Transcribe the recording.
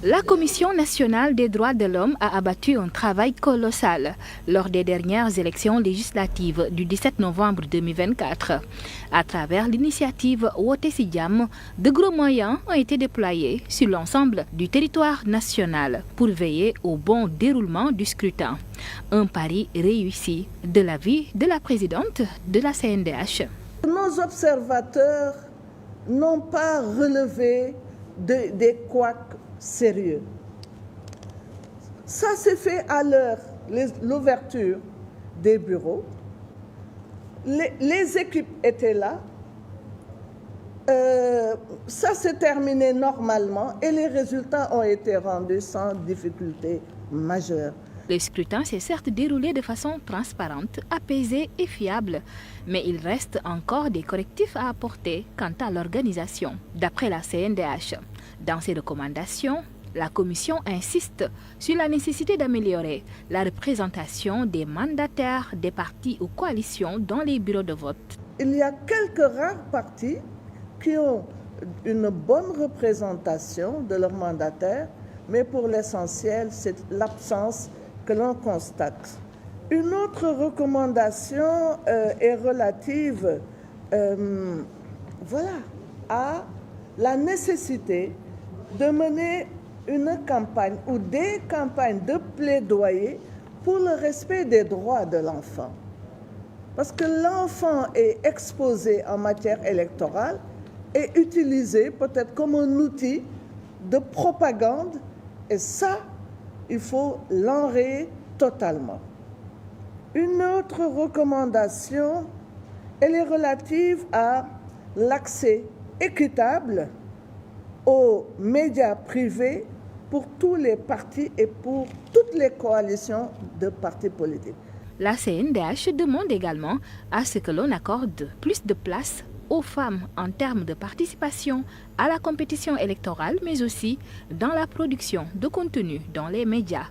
La Commission nationale des droits de l'homme a abattu un travail colossal lors des dernières élections législatives du 17 novembre 2024. À travers l'initiative Wote Si Jàmm, de gros moyens ont été déployés sur l'ensemble du territoire national pour veiller au bon déroulement du scrutin. Un pari réussi de l'avis de la présidente de la CNDH. Nos observateurs n'ont pas relevé des couacs sérieux. Ça s'est fait à l'ouverture des bureaux. Les équipes étaient là. Ça s'est terminé normalement et les résultats ont été rendus sans difficulté majeure. Le scrutin s'est certes déroulé de façon transparente, apaisée et fiable, mais il reste encore des correctifs à apporter quant à l'organisation, d'après la CNDH. Dans ses recommandations, la Commission insiste sur la nécessité d'améliorer la représentation des mandataires des partis ou coalitions dans les bureaux de vote. Il y a quelques rares partis qui ont une bonne représentation de leurs mandataires, mais pour l'essentiel, c'est l'absence que l'on constate. Une autre recommandation est relative à la nécessité de mener une campagne ou des campagnes de plaidoyer pour le respect des droits de l'enfant. Parce que l'enfant est exposé en matière électorale et utilisé peut-être comme un outil de propagande, et ça, il faut l'enrayer totalement. Une autre recommandation, elle est relative à l'accès équitable aux médias privés pour tous les partis et pour toutes les coalitions de partis politiques. La CNDH demande également à ce que l'on accorde plus de place aux femmes en termes de participation à la compétition électorale, mais aussi dans la production de contenu dans les médias.